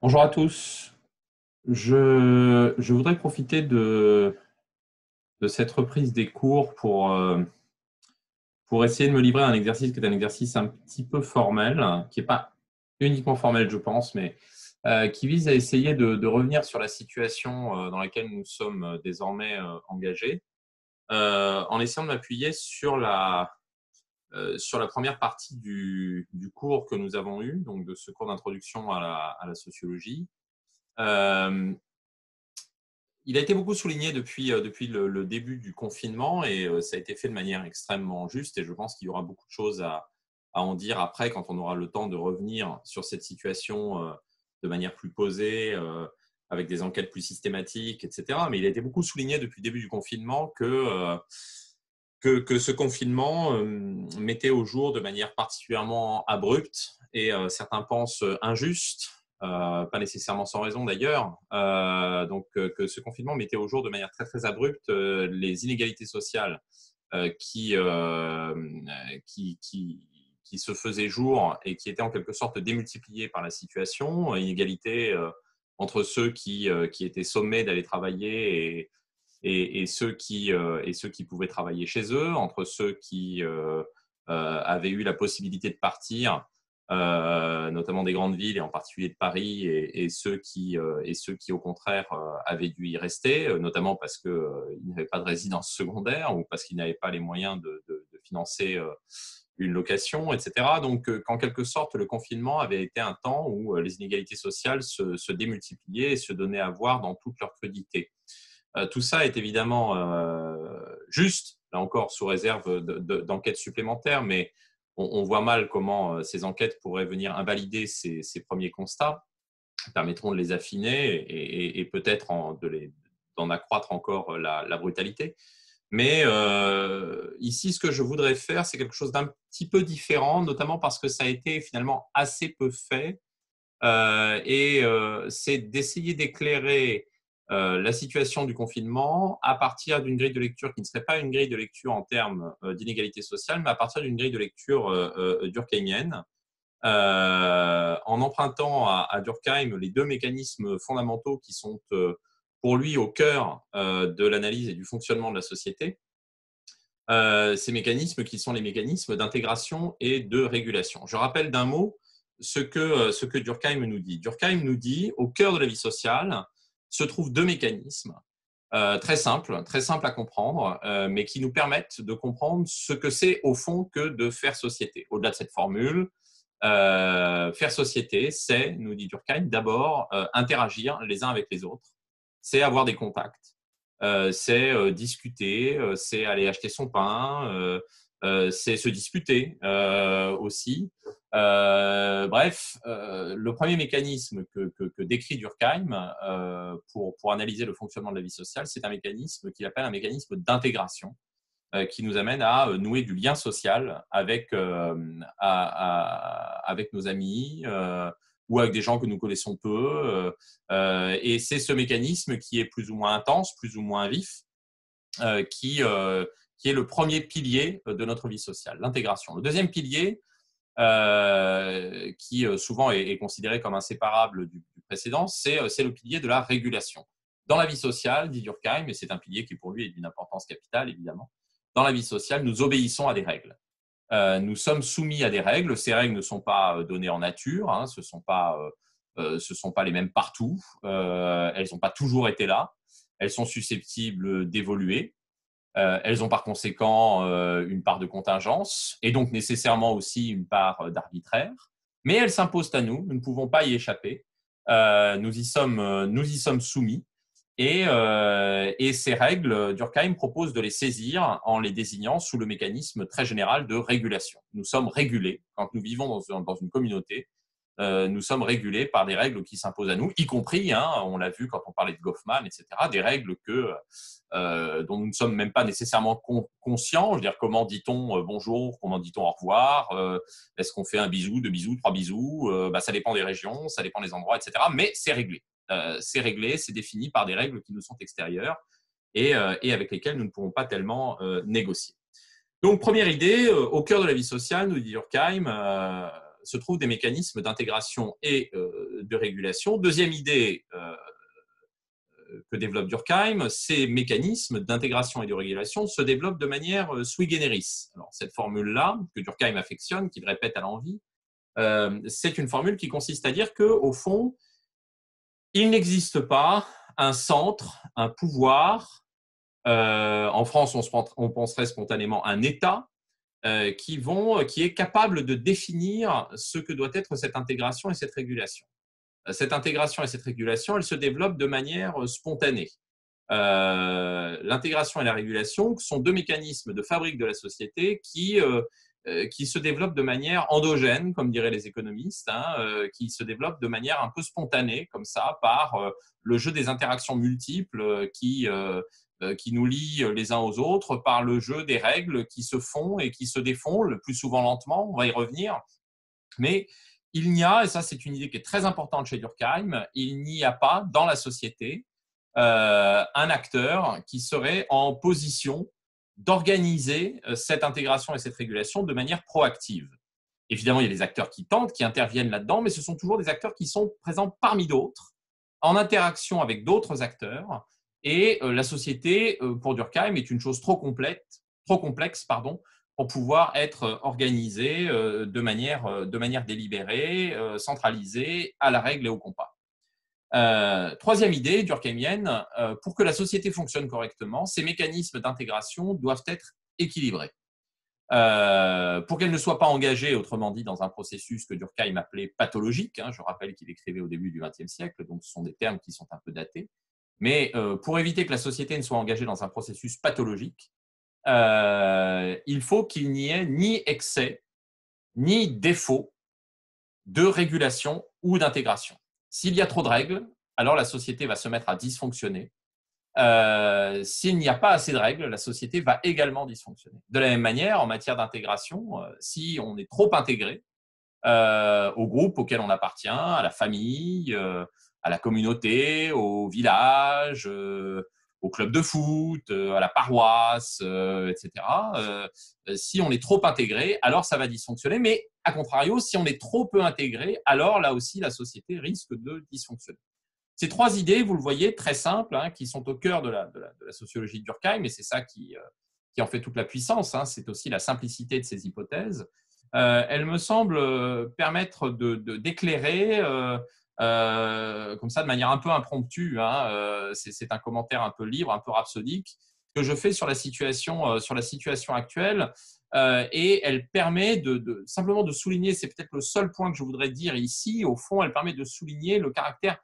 Bonjour à tous. Je voudrais profiter de cette reprise des cours pour essayer de me livrer à un exercice qui est un exercice un petit peu formel, qui n'est pas uniquement formel, je pense, mais qui vise à essayer de revenir sur la situation dans laquelle nous sommes désormais engagés, en essayant de m'appuyer sur la première partie du cours que nous avons eu, donc de ce cours d'introduction à la sociologie. Euh, Il a été beaucoup souligné depuis le début du confinement et ça a été fait de manière extrêmement juste et je pense qu'il y aura beaucoup de choses à en dire après quand on aura le temps de revenir sur cette situation de manière plus posée, avec des enquêtes plus systématiques, etc. Mais il a été beaucoup souligné depuis le début du confinement que ce confinement mettait au jour de manière particulièrement abrupte et certains pensent injuste, pas nécessairement sans raison d'ailleurs, que ce confinement mettait au jour de manière très très abrupte les inégalités sociales qui se faisaient jour et qui étaient en quelque sorte démultipliées par la situation, inégalités entre ceux qui étaient sommés d'aller travailler et ceux qui pouvaient travailler chez eux, entre ceux qui avaient eu la possibilité de partir, notamment des grandes villes et en particulier de Paris, et ceux qui au contraire avaient dû y rester, notamment parce qu'ils n'avaient pas de résidence secondaire ou parce qu'ils n'avaient pas les moyens de financer une location, etc. Donc, qu'en quelque sorte, le confinement avait été un temps où les inégalités sociales se démultipliaient et se donnaient à voir dans toute leur crudité. Tout ça est évidemment juste, là encore sous réserve d'enquêtes supplémentaires, mais on voit mal comment ces enquêtes pourraient venir invalider ces premiers constats, permettront de les affiner et peut-être d'en accroître encore la brutalité. Mais ici, ce que je voudrais faire, c'est quelque chose d'un petit peu différent, notamment parce que ça a été finalement assez peu fait c'est d'essayer d'éclairer la situation du confinement à partir d'une grille de lecture qui ne serait pas une grille de lecture en termes d'inégalité sociale, mais à partir d'une grille de lecture durkheimienne, en empruntant à Durkheim les deux mécanismes fondamentaux qui sont pour lui au cœur de l'analyse et du fonctionnement de la société. Ces mécanismes qui sont les mécanismes d'intégration et de régulation. Je rappelle d'un mot ce que Durkheim nous dit. Durkheim nous dit, au cœur de la vie sociale, se trouvent deux mécanismes très simples à comprendre, mais qui nous permettent de comprendre ce que c'est au fond que de faire société. Au-delà de cette formule, faire société, c'est, nous dit Durkheim, d'abord interagir les uns avec les autres, c'est avoir des contacts, c'est discuter, c'est aller acheter son pain, c'est se disputer aussi. Le premier mécanisme que décrit Durkheim pour analyser le fonctionnement de la vie sociale, c'est un mécanisme qu'il appelle un mécanisme d'intégration qui nous amène à nouer du lien social avec nos amis ou avec des gens que nous connaissons peu. Et c'est ce mécanisme qui est plus ou moins intense, plus ou moins vif, qui est le premier pilier de notre vie sociale, l'intégration. Le deuxième pilier, qui souvent est considéré comme inséparable du précédent, c'est le pilier de la régulation. Dans la vie sociale, dit Durkheim, et c'est un pilier qui pour lui est d'une importance capitale, évidemment, dans la vie sociale, nous obéissons à des règles. Nous sommes soumis à des règles. Ces règles ne sont pas données en nature, hein, ce ne sont pas les mêmes partout. Elles n'ont pas toujours été là. Elles sont susceptibles d'évoluer. Elles ont par conséquent une part de contingence et donc nécessairement aussi une part d'arbitraire. Mais elles s'imposent à nous. Nous ne pouvons pas y échapper. Nous y sommes soumis. Et ces règles, Durkheim propose de les saisir en les désignant sous le mécanisme très général de régulation. Nous sommes régulés quand nous vivons dans une communauté. Nous sommes régulés par des règles qui s'imposent à nous, y compris, hein, on l'a vu quand on parlait de Goffman, etc., des règles dont nous ne sommes même pas nécessairement conscients. Je veux dire, comment dit-on bonjour, comment dit-on au revoir, est-ce qu'on fait un bisou, deux bisous, trois bisous, ça dépend des régions, ça dépend des endroits, etc., mais c'est réglé. C'est réglé, c'est défini par des règles qui nous sont extérieures et avec lesquelles nous ne pourrons pas tellement négocier. Donc, première idée, au cœur de la vie sociale, nous dit Durkheim, se trouvent des mécanismes d'intégration et de régulation. Deuxième idée que développe Durkheim, ces mécanismes d'intégration et de régulation se développent de manière sui generis. Alors, cette formule-là, que Durkheim affectionne, qu'il répète à l'envi, c'est une formule qui consiste à dire qu'au fond, il n'existe pas un centre, un pouvoir. En France, on penserait spontanément un État qui est capable de définir ce que doit être cette intégration et cette régulation. Cette intégration et cette régulation, elles se développent de manière spontanée. L'intégration et la régulation sont deux mécanismes de fabrique de la société qui se développent de manière endogène, comme diraient les économistes, qui se développent de manière un peu spontanée, comme ça, par le jeu des interactions multiples qui nous lient les uns aux autres, par le jeu des règles qui se font et qui se défont, le plus souvent lentement, on va y revenir. Mais il n'y a, et ça c'est une idée qui est très importante chez Durkheim, il n'y a pas dans la société un acteur qui serait en position d'organiser cette intégration et cette régulation de manière proactive. Évidemment, il y a des acteurs qui tentent, qui interviennent là-dedans, mais ce sont toujours des acteurs qui sont présents parmi d'autres, en interaction avec d'autres acteurs. Et la société, pour Durkheim, est une chose trop complexe, pour pouvoir être organisée de manière délibérée, centralisée, à la règle et au compas. Troisième idée durkheimienne, pour que la société fonctionne correctement, ces mécanismes d'intégration doivent être équilibrés. Pour qu'elle ne soit pas engagée, autrement dit, dans un processus que Durkheim appelait pathologique. Je rappelle qu'il écrivait au début du XXe siècle, donc ce sont des termes qui sont un peu datés. Mais pour éviter que la société ne soit engagée dans un processus pathologique, il faut qu'il n'y ait ni excès, ni défaut de régulation ou d'intégration. S'il y a trop de règles, alors la société va se mettre à dysfonctionner. S'il n'y a pas assez de règles, la société va également dysfonctionner. De la même manière, en matière d'intégration, si on est trop intégré au groupe auquel on appartient, à la famille, à la communauté, au village, au club de foot, à la paroisse, etc. Si on est trop intégré, alors ça va dysfonctionner. Mais à contrario, si on est trop peu intégré, alors là aussi, la société risque de dysfonctionner. Ces trois idées, vous le voyez, très simples, qui sont au cœur de la sociologie de Durkheim, et c'est ça qui en fait toute la puissance, c'est aussi la simplicité de ces hypothèses. Elles me semblent permettre d'éclairer comme ça de manière un peu impromptue, c'est un commentaire un peu libre, un peu rhapsodique, que je fais sur la situation actuelle, et elle permet simplement de souligner, c'est peut-être le seul point que je voudrais dire ici, au fond, elle permet de souligner le caractère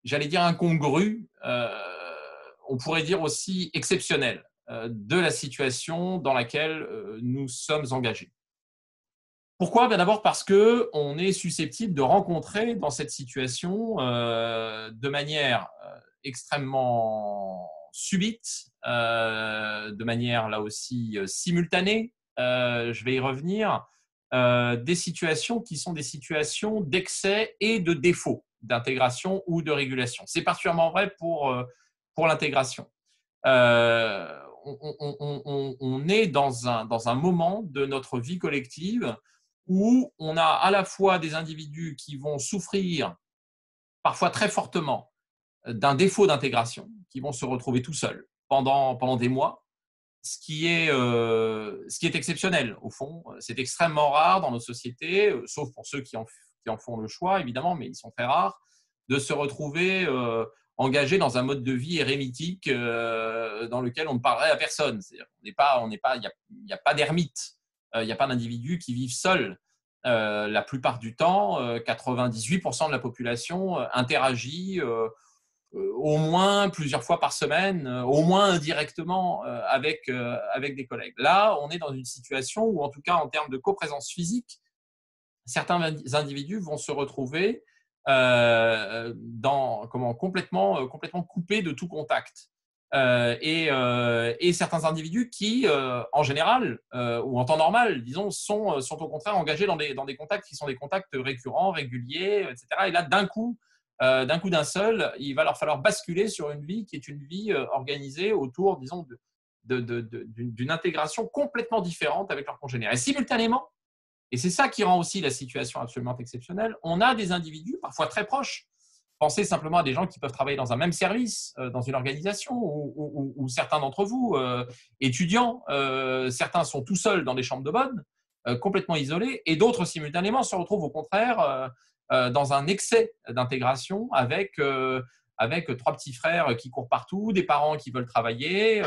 j'allais dire incongru, on pourrait dire aussi exceptionnel de la situation dans laquelle nous sommes engagés. Pourquoi ? D'abord parce qu'on est susceptible de rencontrer dans cette situation de manière extrêmement subite, de manière là aussi simultanée, je vais y revenir, des situations qui sont des situations d'excès et de défaut d'intégration ou de régulation. C'est particulièrement vrai pour l'intégration. On est dans un moment de notre vie collective où on a à la fois des individus qui vont souffrir parfois très fortement d'un défaut d'intégration, qui vont se retrouver tout seuls pendant des mois, ce qui est exceptionnel au fond. C'est extrêmement rare dans nos sociétés, sauf pour ceux qui en font le choix évidemment, mais ils sont très rares, de se retrouver engagés dans un mode de vie érémitique dans lequel on ne parlerait à personne. Il n'y a pas d'ermite, il n'y a pas d'individus qui vivent seuls. La plupart du temps, 98% de la population interagit au moins plusieurs fois par semaine, au moins indirectement avec des collègues. Là, on est dans une situation où, en tout cas en termes de coprésence physique, certains individus vont se retrouver complètement coupés de tout contact. Et certains individus qui, en général, ou en temps normal, disons, sont au contraire engagés dans des contacts qui sont des contacts récurrents, réguliers, etc. Et là, d'un coup, d'un seul, il va leur falloir basculer sur une vie qui est une vie organisée autour, disons, d'une intégration complètement différente avec leurs congénères. Et simultanément, Et c'est ça qui rend aussi la situation absolument exceptionnelle. On a des individus, parfois très proches. Pensez simplement à des gens qui peuvent travailler dans un même service, dans une organisation, ou certains d'entre vous, étudiants, certains sont tout seuls dans des chambres de bonne, complètement isolés, et d'autres simultanément se retrouvent au contraire dans un excès d'intégration avec trois petits frères qui courent partout, des parents qui veulent travailler,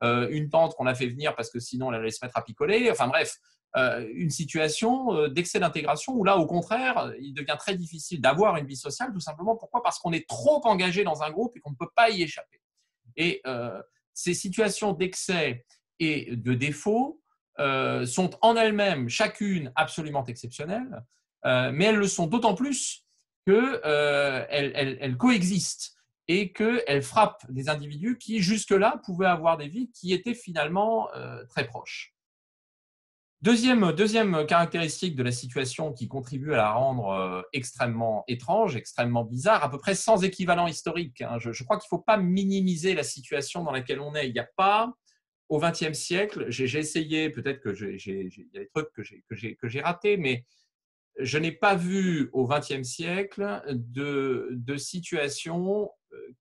une tante qu'on a fait venir parce que sinon elle allait se mettre à picoler. Enfin bref, une situation d'excès d'intégration où là, au contraire, il devient très difficile d'avoir une vie sociale, tout simplement. Pourquoi ? Parce qu'on est trop engagé dans un groupe et qu'on ne peut pas y échapper. Et ces situations d'excès et de défaut sont en elles-mêmes chacune absolument exceptionnelles, mais elles le sont d'autant plus qu'elles coexistent et qu'elles frappent des individus qui, jusque-là, pouvaient avoir des vies qui étaient finalement très proches. Deuxième caractéristique de la situation qui contribue à la rendre extrêmement étrange, extrêmement bizarre, à peu près sans équivalent historique. Je crois qu'il ne faut pas minimiser la situation dans laquelle on est. Il n'y a pas, au XXe siècle, j'ai essayé, peut-être que il y a des trucs que j'ai ratés, mais je n'ai pas vu au XXe siècle de situation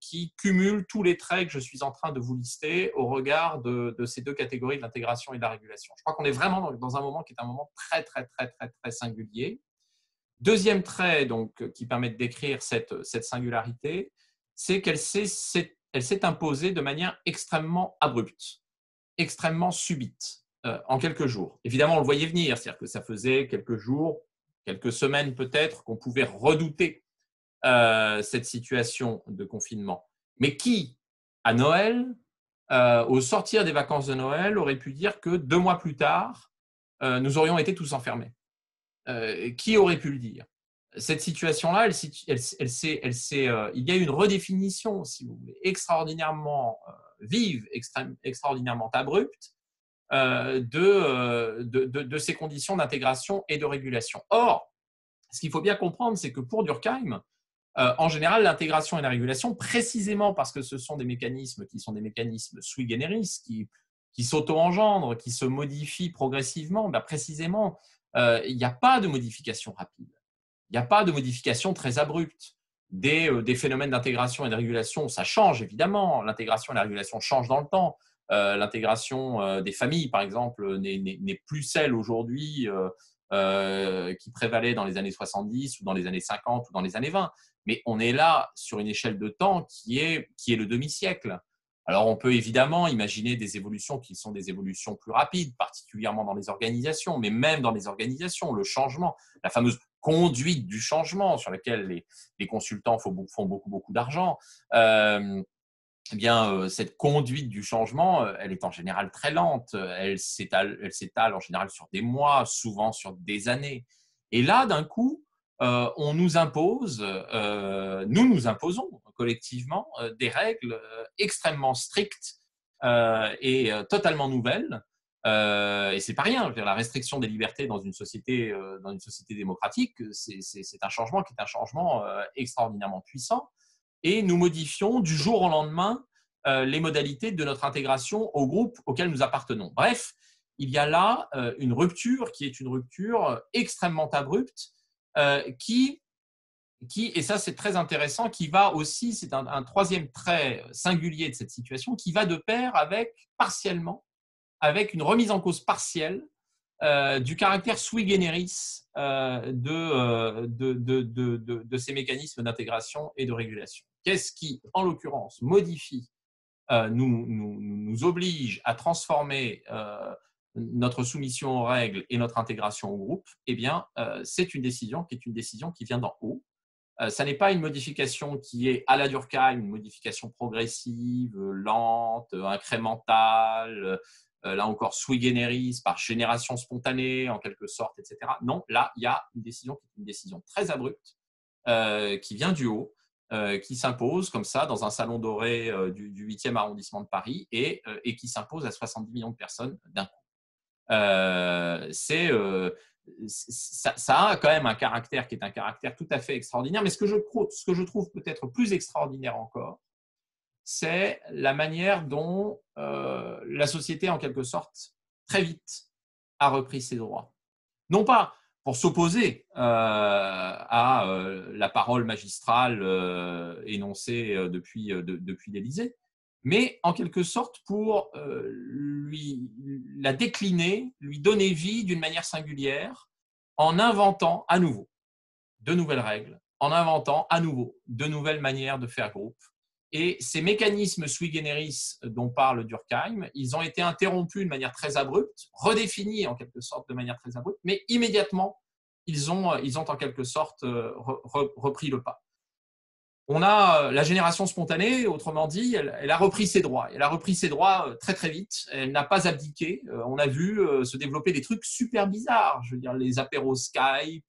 qui cumule tous les traits que je suis en train de vous lister au regard de ces deux catégories de l'intégration et de la régulation. Je crois qu'on est vraiment dans un moment qui est un moment très, très, très, très, très singulier. Deuxième trait donc, qui permet de décrire cette singularité, c'est qu'elle s'est imposée de manière extrêmement abrupte, extrêmement subite, en quelques jours. Évidemment, on le voyait venir, c'est-à-dire que ça faisait quelques jours, quelques semaines peut-être, qu'on pouvait redouter cette situation de confinement. Mais qui, à Noël, au sortir des vacances de Noël, aurait pu dire que 2 mois plus tard, nous aurions été tous enfermés ? Qui aurait pu le dire ? Cette situation-là, il y a une redéfinition, si vous voulez, extraordinairement vive, extraordinairement abrupte de ces conditions d'intégration et de régulation. Or, ce qu'il faut bien comprendre, c'est que pour Durkheim, en général, l'intégration et la régulation, précisément parce que ce sont des mécanismes qui sont des mécanismes sui generis, qui s'auto-engendrent, qui se modifient progressivement, ben précisément, il n'y a pas de modification rapide. Il n'y a pas de modification très abrupte. Des phénomènes d'intégration et de régulation, ça change évidemment. L'intégration et la régulation changent dans le temps. L'intégration des familles, par exemple, n'est plus celle aujourd'hui qui prévalait dans les années 70 ou dans les années 50 ou dans les années 20. Mais on est là sur une échelle de temps qui est le demi-siècle. Alors, on peut évidemment imaginer des évolutions qui sont des évolutions plus rapides, particulièrement dans les organisations, mais même dans les organisations, le changement, la fameuse conduite du changement sur laquelle les consultants font beaucoup d'argent, eh bien, cette conduite du changement, elle est en général très lente. Elle s'étale en général sur des mois, souvent sur des années. Et là, d'un coup, on nous impose, nous nous imposons collectivement des règles extrêmement strictes et totalement nouvelles. Et c'est pas rien. Je veux dire, la restriction des libertés dans une société démocratique, c'est un changement qui est un changement extraordinairement puissant. Et nous modifions du jour au lendemain les modalités de notre intégration au groupe auquel nous appartenons. Bref, il y a là une rupture qui est une rupture extrêmement abrupte qui, et ça c'est très intéressant, qui va aussi, c'est un troisième trait singulier de cette situation, qui va de pair partiellement, avec une remise en cause partielle du caractère sui generis de ces mécanismes d'intégration et de régulation. Qu'est-ce qui, en l'occurrence, modifie, nous oblige à transformer notre soumission aux règles et notre intégration au groupe? Eh bien, c'est une décision qui vient d'en haut. Ça n'est pas une modification qui est à la Durkheim, une modification progressive, lente, incrémentale, là encore sui generis, par génération spontanée en quelque sorte, etc. Non, là, il y a une décision qui est une décision très abrupte, qui vient du haut, qui s'impose comme ça dans un salon doré du 8e arrondissement de Paris et qui s'impose à 70 millions de personnes d'un coup. Ça a quand même un caractère qui est un caractère tout à fait extraordinaire, mais ce que je trouve peut-être plus extraordinaire encore, c'est la manière dont la société, en quelque sorte, très vite, a repris ses droits. non pas pour s'opposer à la parole magistrale énoncée depuis l'Élysée, mais en quelque sorte pour la décliner, lui donner vie d'une manière singulière, en inventant à nouveau de nouvelles règles, en inventant à nouveau de nouvelles manières de faire groupe. Et ces mécanismes sui generis dont parle Durkheim, ils ont été interrompus de manière très abrupte, redéfinis en quelque sorte de manière très abrupte, mais immédiatement, ils ont en quelque sorte repris le pas. On a la génération spontanée, autrement dit, elle a repris ses droits. Elle a repris ses droits très très vite. Elle n'a pas abdiqué. On a vu se développer des trucs super bizarres. Je veux dire, les apéros Skype,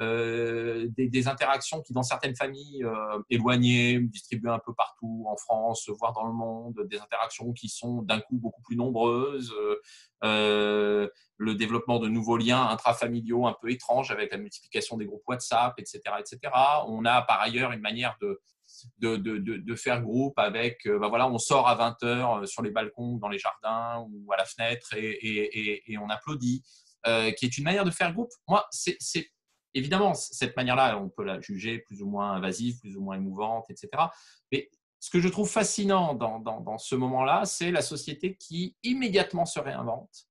des interactions qui, dans certaines familles éloignées, distribuées un peu partout en France, voire dans le monde, des interactions qui sont d'un coup beaucoup plus nombreuses. Le développement de nouveaux liens intrafamiliaux un peu étranges avec la multiplication des groupes WhatsApp, etc., etc. On a par ailleurs une manière de faire groupe avec, voilà, on sort à 20h sur les balcons, dans les jardins ou à la fenêtre et on applaudit, qui est une manière de faire groupe. Moi, c'est évidemment, cette manière-là, on peut la juger plus ou moins invasive, plus ou moins émouvante, etc. Mais ce que je trouve fascinant dans ce moment-là, c'est la société qui immédiatement se réinvente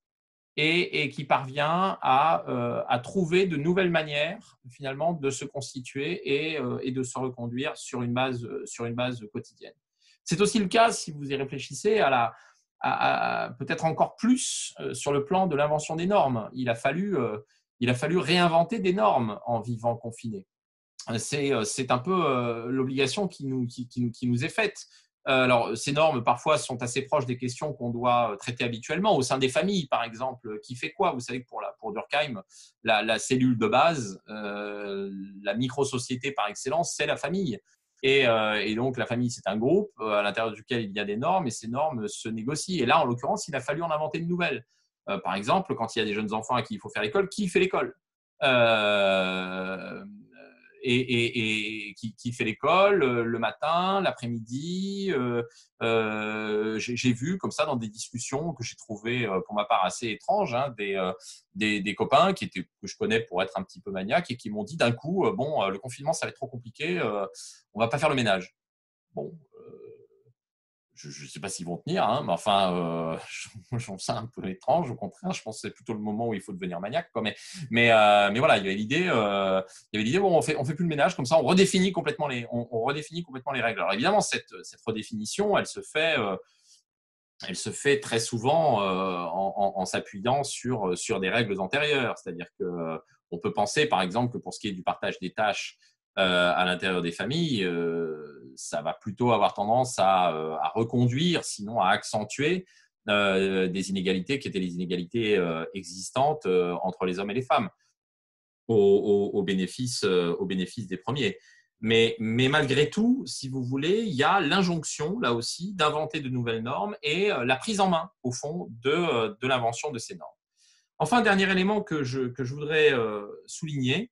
et qui parvient à trouver de nouvelles manières finalement de se constituer et de se reconduire sur une base quotidienne. C'est aussi le cas, si vous y réfléchissez, peut-être encore plus sur le plan de l'invention des normes. Il a fallu réinventer des normes en vivant confiné. C'est un peu l'obligation qui nous est faite. Alors, ces normes, parfois, sont assez proches des questions qu'on doit traiter habituellement au sein des familles, par exemple. Qui fait quoi? Vous savez que pour Durkheim, la cellule de base, la micro-société par excellence, c'est la famille. Et donc, la famille, c'est un groupe à l'intérieur duquel il y a des normes, et ces normes se négocient. Et là, en l'occurrence, il a fallu en inventer de nouvelles. Par exemple, quand il y a des jeunes enfants à qui il faut faire l'école, qui fait l'école? Et qui fait l'école le matin, l'après-midi. J'ai vu comme ça dans des discussions que j'ai trouvées pour ma part assez étranges, hein, des copains que je connais pour être un petit peu maniaques et qui m'ont dit d'un coup, bon, le confinement ça va être trop compliqué, on va pas faire le ménage. Bon, je ne sais pas s'ils vont tenir, hein, mais enfin, je trouve ça un peu étrange. Au contraire, je pense que c'est plutôt le moment où il faut devenir maniaque, quoi. Mais voilà, il y avait l'idée, bon, on fait plus le ménage, comme ça, on redéfinit complètement on redéfinit complètement les règles. Alors évidemment, cette redéfinition, elle se fait très souvent en s'appuyant sur des règles antérieures. C'est-à-dire qu'on peut penser, par exemple, que pour ce qui est du partage des tâches à l'intérieur des familles, ça va plutôt avoir tendance à reconduire, sinon à accentuer des inégalités qui étaient les inégalités existantes entre les hommes et les femmes au bénéfice des premiers. Mais malgré tout, si vous voulez, il y a l'injonction, là aussi, d'inventer de nouvelles normes et la prise en main, au fond, de l'invention de ces normes. Enfin, dernier élément que je voudrais souligner,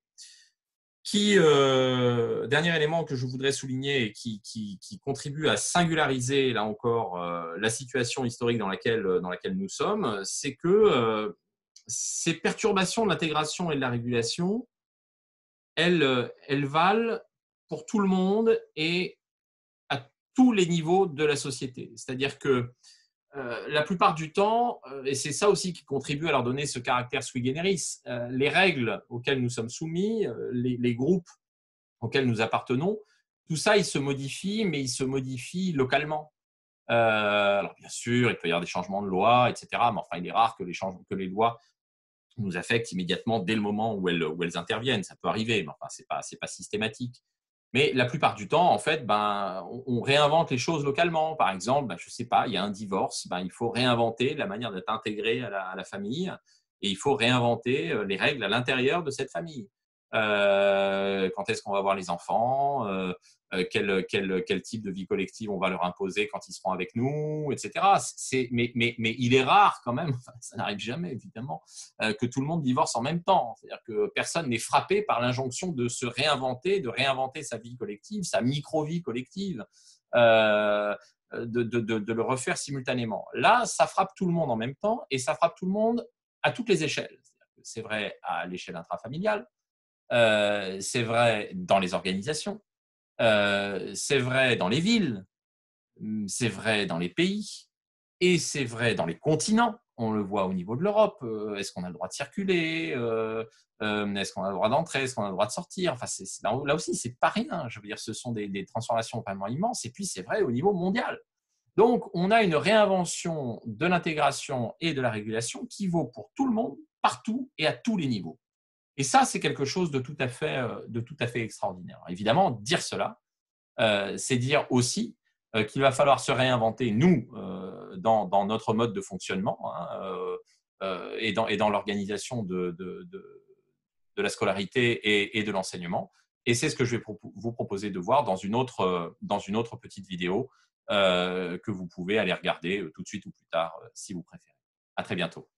dernier élément que je voudrais souligner et qui contribue à singulariser, là encore, la situation historique dans laquelle nous sommes, c'est que ces perturbations de l'intégration et de la régulation, elles valent pour tout le monde et à tous les niveaux de la société. C'est-à-dire que la plupart du temps, et c'est ça aussi qui contribue à leur donner ce caractère sui generis, les règles auxquelles nous sommes soumis, les groupes auxquels nous appartenons, tout ça, il se modifie, mais il se modifie localement. Alors bien sûr, il peut y avoir des changements de loi, etc. Mais enfin, il est rare que les lois nous affectent immédiatement dès le moment où elles interviennent. Ça peut arriver, mais enfin, c'est pas systématique. Mais la plupart du temps, en fait, on réinvente les choses localement. Par exemple, je ne sais pas, il y a un divorce, il faut réinventer la manière d'être intégré à la famille et il faut réinventer les règles à l'intérieur de cette famille. Quand est-ce qu'on va voir les enfants, quel type de vie collective on va leur imposer quand ils seront avec nous, etc. Mais il est rare quand même, ça n'arrive jamais évidemment, que tout le monde divorce en même temps. C'est-à-dire que personne n'est frappé par l'injonction de se réinventer, de réinventer sa vie collective, sa micro-vie collective, de le refaire simultanément. Là, ça frappe tout le monde en même temps et ça frappe tout le monde à toutes les échelles. C'est vrai à l'échelle intrafamiliale, c'est vrai dans les organisations, c'est vrai dans les villes, c'est vrai dans les pays et c'est vrai dans les continents. On le voit au niveau de l'Europe. Est-ce qu'on a le droit de circuler? Est-ce qu'on a le droit d'entrer? Est-ce qu'on a le droit de sortir? Enfin, là aussi, c'est pas rien. Je veux dire, ce sont des transformations vraiment immenses. Et puis, c'est vrai au niveau mondial. Donc, on a une réinvention de l'intégration et de la régulation qui vaut pour tout le monde, partout et à tous les niveaux. Et ça, c'est quelque chose de tout à fait extraordinaire. Évidemment, dire cela, c'est dire aussi qu'il va falloir se réinventer, nous, dans notre mode de fonctionnement, hein, et dans l'organisation de la scolarité et de l'enseignement. Et c'est ce que je vais vous proposer de voir dans une autre petite vidéo que vous pouvez aller regarder tout de suite ou plus tard si vous préférez. À très bientôt.